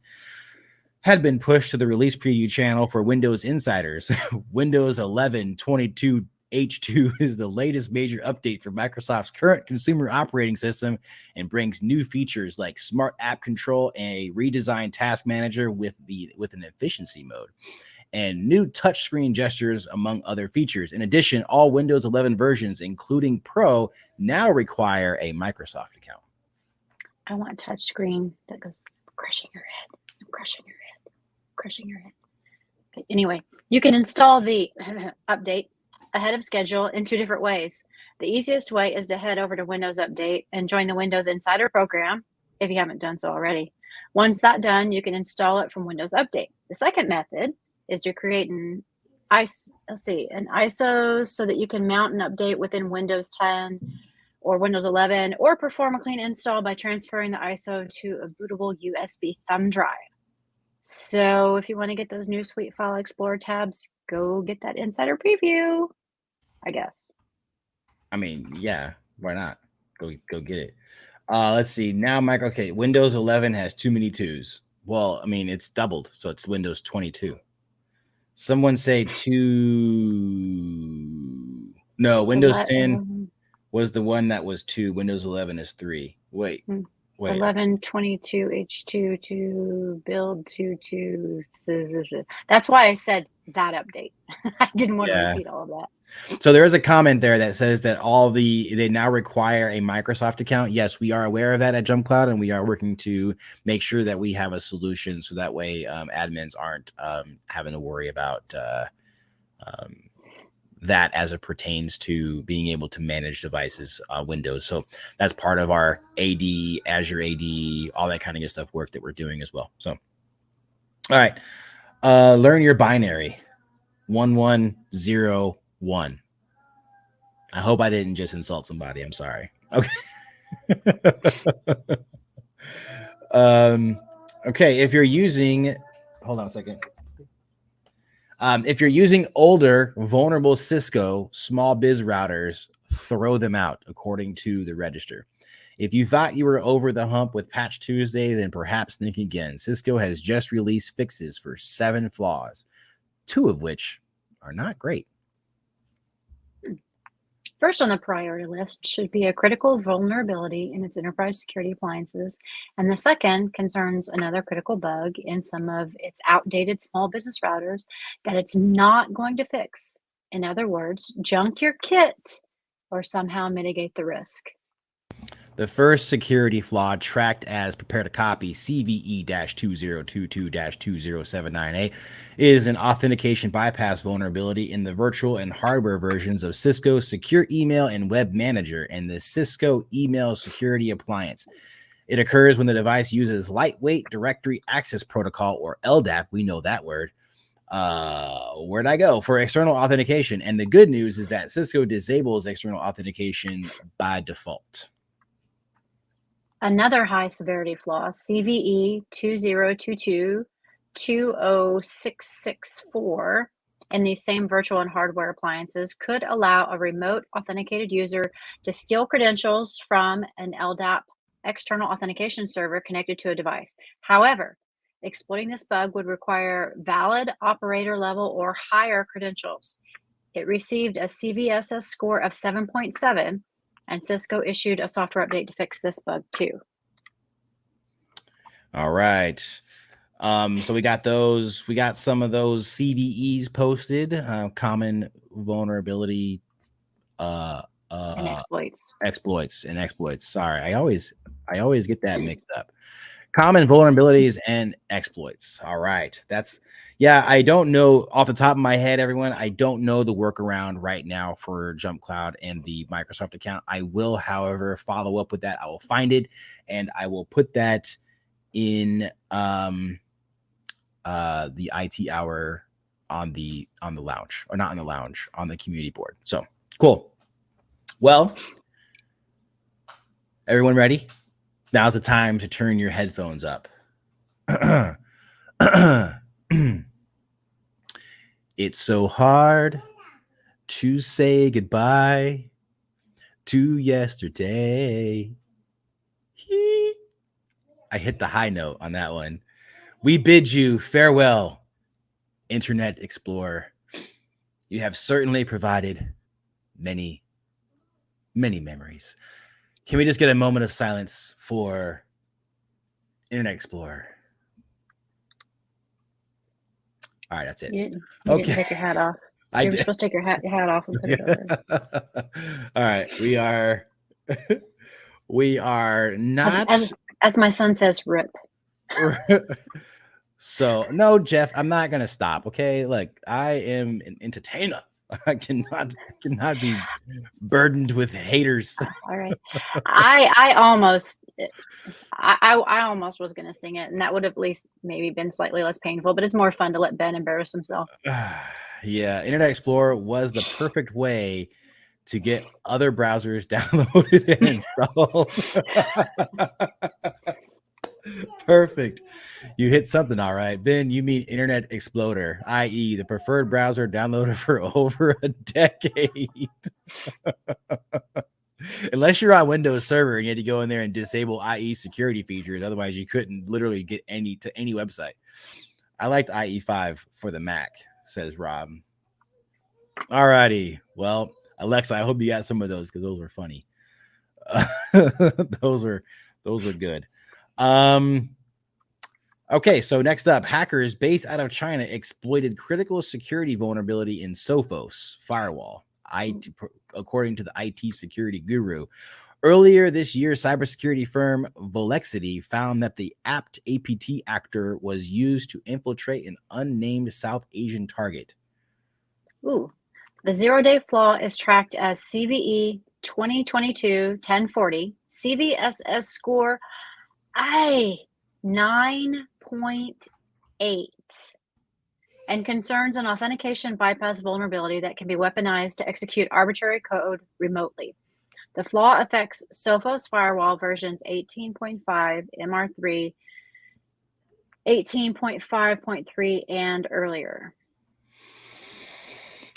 had been pushed to the release preview channel for Windows insiders. Windows 11 22H2 is the latest major update for Microsoft's current consumer operating system and brings new features like smart app control and a redesigned task manager with an efficiency mode and new touchscreen gestures, among other features. In addition, all Windows 11 versions, including Pro, now require a Microsoft account. I want touchscreen that goes crushing your head. I'm crushing your head. Crushing your head. Okay, anyway, you can install the update ahead of schedule in two different ways. The easiest way is to head over to Windows Update and join the Windows Insider program if you haven't done so already. Once that's done, you can install it from Windows Update. The second method is to create an ISO so that you can mount an update within Windows 10 or Windows 11, or perform a clean install by transferring the ISO to a bootable USB thumb drive. So if you want to get those new Sweet File Explorer tabs, go get that insider preview, I guess. I mean, yeah, why not? Go get it. Let's see. Now, okay, Windows 11 has too many twos. Well, I mean, it's doubled, so it's Windows 22. Someone say two. No, Windows 10 was the one that was 2. Windows 11 is 3. Wait. 11 22 H2 to build 22. That's why I said that update. I didn't want to repeat all of that. So there is a comment there that says that they now require a Microsoft account. Yes, we are aware of that at JumpCloud, and we are working to make sure that we have a solution so that way admins aren't having to worry about that as it pertains to being able to manage devices Windows. So that's part of our AD, Azure AD, all that kind of good stuff work that we're doing as well. So, all right, learn your binary 1101. I hope I didn't just insult somebody. I'm sorry. Okay. Okay. If you're using, hold on a second. If you're using older, vulnerable Cisco small biz routers, throw them out, according to the register. If you thought you were over the hump with Patch Tuesday, then perhaps think again. Cisco has just released fixes for 7 flaws, 2 of which are not great. First on the priority list should be a critical vulnerability in its enterprise security appliances, and the second concerns another critical bug in some of its outdated small business routers that it's not going to fix. In other words, junk your kit or somehow mitigate the risk. The first security flaw, tracked as prepare to copy CVE-2022-20798, is an authentication bypass vulnerability in the virtual and hardware versions of Cisco's Secure Email and Web Manager and the Cisco Email Security Appliance. It occurs when the device uses Lightweight Directory Access Protocol, or LDAP, we know that word. Where'd I go? For external authentication. And the good news is that Cisco disables external authentication by default. Another high severity flaw, CVE 2022-20664, in these same virtual and hardware appliances, could allow a remote authenticated user to steal credentials from an LDAP external authentication server connected to a device. However, exploiting this bug would require valid operator level or higher credentials. It received a CVSS score of 7.7. And Cisco issued a software update to fix this bug too. All right. So we got those. We got some of those CVEs posted. Common vulnerability. And exploits. Exploits. Sorry, I always get that mixed up. Common vulnerabilities and exploits. All right. I don't know off the top of my head, everyone. I don't know the workaround right now for JumpCloud and the Microsoft account. I will, however, follow up with that. I will find it and I will put that in the IT hour on the lounge, or not on the lounge, on the community board. So cool. Well, everyone ready? Now's the time to turn your headphones up. It's so hard to say goodbye to yesterday. I hit the high note on that one. We bid you farewell, Internet Explorer. You have certainly provided many, many memories. Can we just get a moment of silence for Internet Explorer? All right, that's it. You didn't take your hat off. You were supposed to take your hat off and put it over. All right, we are not. As my son says, rip. So no, Jeff, I'm not gonna stop. Okay, look, I am an entertainer. I cannot be burdened with haters. All right, I almost was gonna sing it, and that would have at least maybe been slightly less painful. But it's more fun to let Ben embarrass himself. Yeah, Internet Explorer was the perfect way to get other browsers downloaded and installed. Perfect. You hit something, all right. Ben, you mean Internet Explorer, i.e. the preferred browser downloaded for over a decade. Unless you're on Windows Server and you had to go in there and disable IE security features. Otherwise, you couldn't literally get any website. I liked IE5 for the Mac, says Rob. All righty. Well, Alexa, I hope you got some of those because those were funny. Those were good. Okay, so next up, hackers based out of China exploited critical security vulnerability in Sophos firewall, according to the IT security guru. Earlier this year, cybersecurity firm Volexity found that the apt APT actor was used to infiltrate an unnamed South Asian target. Ooh, the zero-day flaw is tracked as CVE 2022-1040, CVSS score 9.8, and concerns an authentication bypass vulnerability that can be weaponized to execute arbitrary code remotely. The flaw affects Sophos firewall versions 18.5, MR3, 18.5.3, and earlier.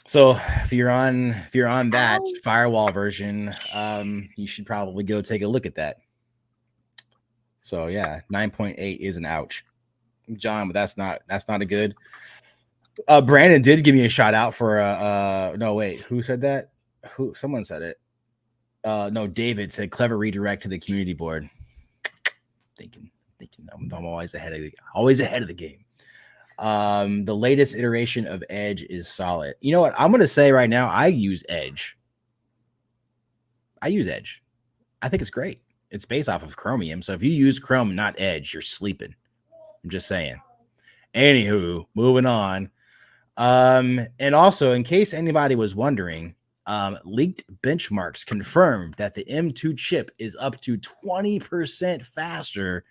So if you're on that firewall version, you should probably go take a look at that. So yeah, 9.8 is an ouch, John, but that's not a good. Brandon did give me a shout out for no, wait, who said that? Someone said it. No, David said clever redirect to the community board. Thinking I'm always ahead of the game. The latest iteration of Edge is solid. You know what? I'm going to say right now, I use Edge. I think it's great. It's based off of Chromium. So if you use Chrome, not Edge, you're sleeping. I'm just saying. Anywho, moving on. And also, in case anybody was wondering, leaked benchmarks confirmed that the M2 chip is up to 20% faster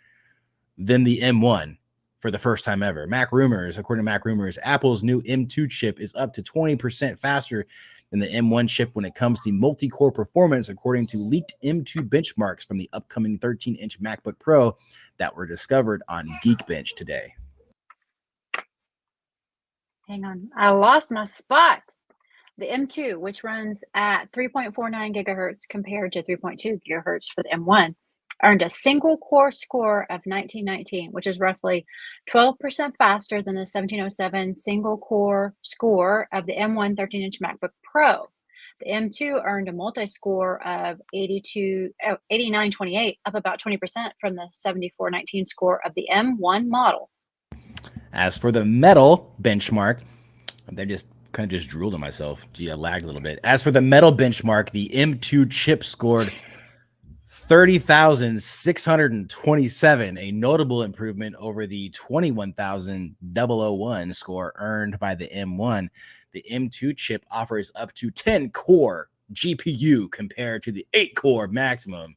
than the M1 for the first time ever. According to Mac Rumors, Apple's new M2 chip is up to 20% faster than the M1 chip when it comes to multi-core performance, according to leaked M2 benchmarks from the upcoming 13-inch MacBook Pro that were discovered on Geekbench today. Hang on, I lost my spot. The M2, which runs at 3.49 gigahertz compared to 3.2 gigahertz for the M1, earned a single core score of 1919, which is roughly 12% faster than the 1707 single core score of the M1 13-inch MacBook Pro. The M2 earned a multi-score of 8928, up about 20% from the 7419 score of the M1 model. As for the metal benchmark, they just kind of just drooled on myself. Gee, I lagged a little bit. As for the metal benchmark, the M2 chip scored 30,627, a notable improvement over the 21,001 score earned by the M1. The M2 chip offers up to 10 core GPU compared to the 8 core maximum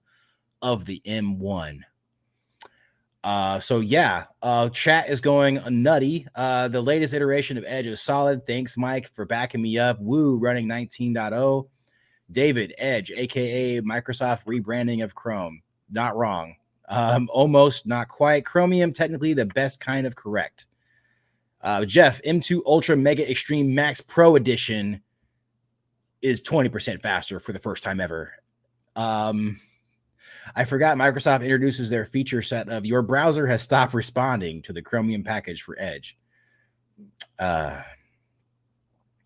of the M1. So yeah, chat is going nutty. The latest iteration of Edge is solid. Thanks, Mike, for backing me up. Woo, running 19.0. David, Edge, aka Microsoft rebranding of Chrome. Not wrong. Almost, not quite. Chromium, technically the best kind of correct. Jeff, M2 Ultra Mega Extreme Max Pro Edition is 20% faster for the first time ever. I forgot Microsoft introduces their feature set of your browser has stopped responding to the Chromium package for Edge.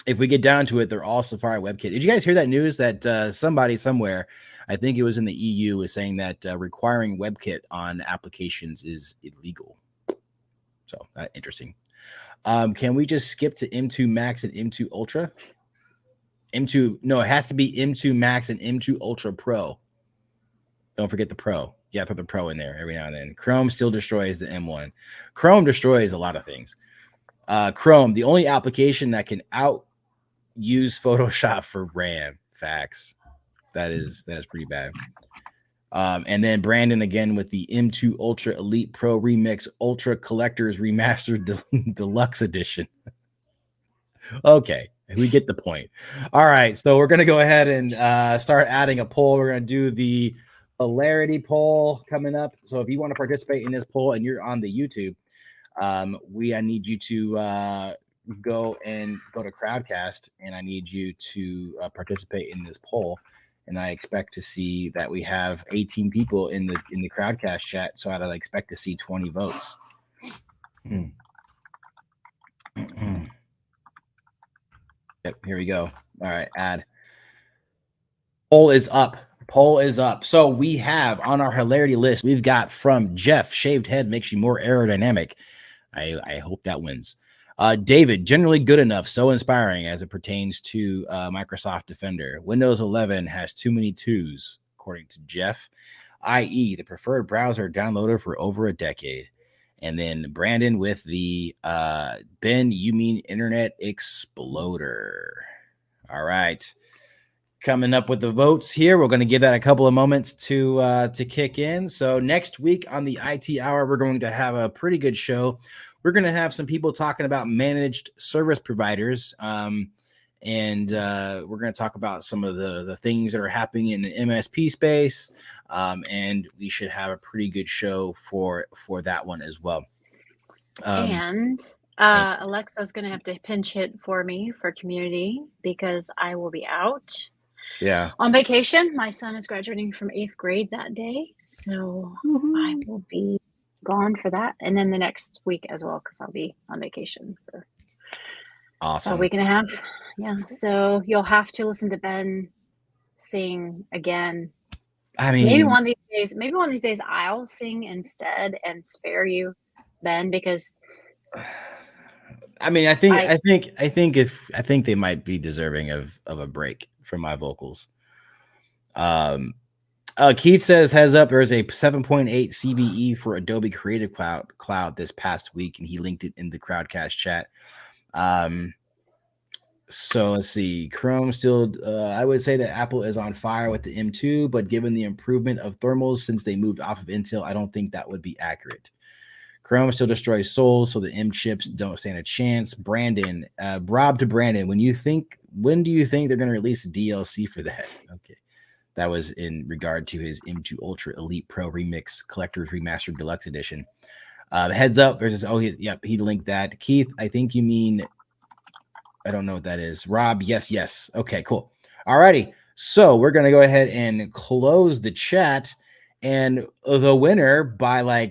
If we get down to it, they're all Safari WebKit. Did you guys hear that news that somebody somewhere, I think it was in the EU, was saying that requiring WebKit on applications is illegal? So interesting. Can we just skip to M2 Max and M2 Ultra? No, it has to be M2 Max and M2 Ultra Pro. Don't forget the Pro. Yeah, put the Pro in there every now and then. Chrome still destroys the M1. Chrome destroys a lot of things. Chrome, the only application that can use Photoshop for RAM. Facts. That is pretty bad. And then Brandon again with the M2 Ultra Elite Pro Remix Ultra Collectors Remastered Deluxe Edition. Okay, we get the point. All right, so we're gonna go ahead and start adding a poll. We're gonna do the hilarity poll coming up. So if you want to participate in this poll and you're on the YouTube, I need you to go to Crowdcast, and I need you to participate in this poll. And I expect to see that we have 18 people in the Crowdcast chat, so I'd expect to see 20 votes. Yep, here we go. All right, add. Poll is up. So we have on our hilarity list, we've got from Jeff, shaved head makes you more aerodynamic. I hope that wins. David, generally good enough, so inspiring as it pertains to Microsoft Defender. Windows 11 has too many twos, according to Jeff, i.e. the preferred browser downloader for over a decade. And then Brandon with the Ben, you mean Internet Exploder. All right. Coming up with the votes here. We're going to give that a couple of moments to kick in. So next week on the IT Hour, we're going to have a pretty good show. We're going to have some people talking about managed service providers, and we're going to talk about some of the things that are happening in the MSP space, and we should have a pretty good show for that one as well. Alexa's going to have to pinch hit for me for community because I will be out. Yeah. On vacation. My son is graduating from 8th grade that day, so I will be gone for that, and then the next week as well because I'll be on vacation for a week and a half. Yeah, so you'll have to listen to Ben sing again. I mean, maybe one of these days I'll sing instead and spare you, Ben, because I mean, I think they might be deserving of a break from my vocals. Keith says, heads up, there is a 7.8 CVE for Adobe Creative Cloud this past week, and he linked it in the Crowdcast chat. So let's see. Chrome still, I would say that Apple is on fire with the M2, but given the improvement of thermals since they moved off of Intel, I don't think that would be accurate. Chrome still destroys souls, so the M chips don't stand a chance. Brandon, Rob to Brandon, when do you think they're going to release a DLC for that? Okay. That was in regard to his M2 Ultra Elite Pro Remix Collector's Remastered Deluxe Edition. Heads up, there's this. He linked that. Keith, I think you mean, I don't know what that is. Rob, yes. Okay, cool. Alrighty. So we're going to go ahead and close the chat. And the winner by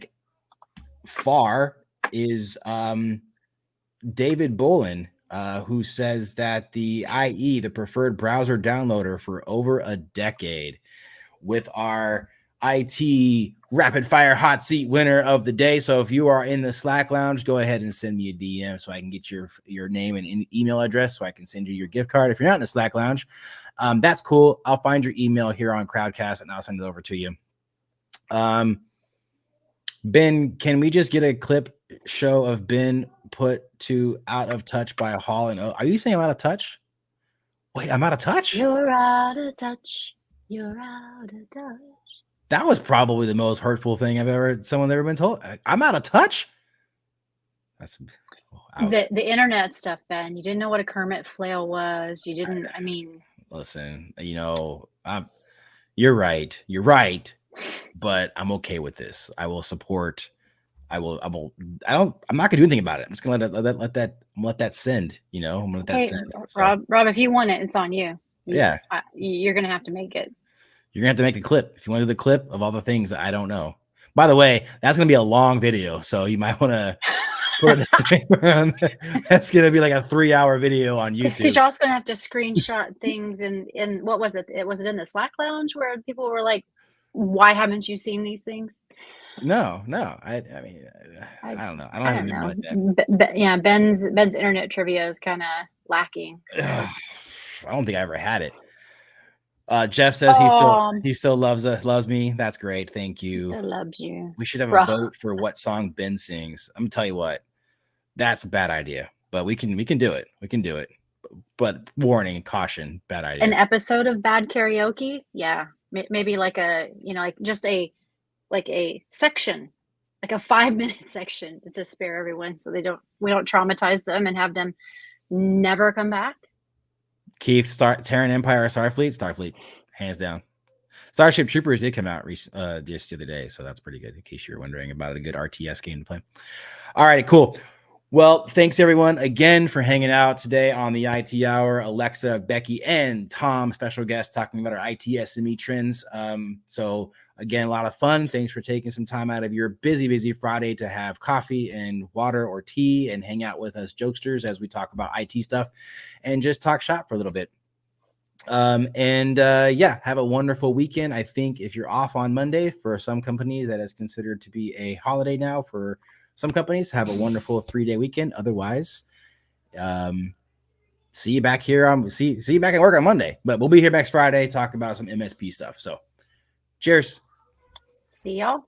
far is David Bolin, who says that the IE, the preferred browser downloader for over a decade, with our IT rapid fire hot seat winner of the day. So if you are in the Slack lounge, go ahead and send me a DM so I can get your name and email address so I can send you your gift card. If you're not in the Slack lounge, that's cool. I'll find your email here on Crowdcast and I'll send it over to you. Ben, can we just get a clip show of Ben put to Out of Touch by Hall and O? Are you saying I'm out of touch? Wait, I'm out of touch? You're out of touch. You're out of touch. That was probably the most hurtful thing someone's ever been told. I'm out of touch. That's the internet stuff, Ben. You didn't know what a Kermit flail was. You didn't. I mean, listen. You're right. You're right. But I'm okay with this. I will support. I'm not gonna do anything about it. I'm just gonna let that send. I'm gonna let that send. So. Rob, if you want it, it's on you. Yeah. You're gonna have to make it. You're gonna have to make a clip if you want to do the clip of all the things that I don't know. By the way, that's gonna be a long video, so you might want to put a disclaimer on that. That's gonna be like a 3-hour video on YouTube. Because you're also gonna have to screenshot things in what was it? Was it in the Slack lounge where people were like, "Why haven't you seen these things?" No. I mean, I don't know. I don't have a memory like that. Yeah, Ben's internet trivia is kind of lacking. So. I don't think I ever had it. Jeff says he still loves me. That's great. Thank you. He still loves you. We should have a vote for what song Ben sings. I'm gonna tell you what, that's a bad idea. But we can do it. We can do it. But warning, caution, bad idea. An episode of Bad Karaoke, yeah, maybe like just a section, like a 5-minute section to spare everyone, so we don't traumatize them and have them never come back. Keith, Terran Empire, Starfleet, hands down. Starship Troopers did come out just the other day, so that's pretty good. In case you're wondering about a good RTS game to play. All right, cool. Well, thanks everyone again for hanging out today on the IT Hour. Alexa, Becky, and Tom, special guest, talking about our IT SME trends. So again, a lot of fun. Thanks for taking some time out of your busy Friday to have coffee and water or tea and hang out with us jokesters as we talk about IT stuff and just talk shop for a little bit. Have a wonderful weekend. I think if you're off on Monday, for some companies that is considered to be a holiday now, for some companies, have a wonderful 3-day weekend. Otherwise, see you back here see you back at work on Monday, but we'll be here next Friday talking about some MSP stuff. So cheers. See y'all.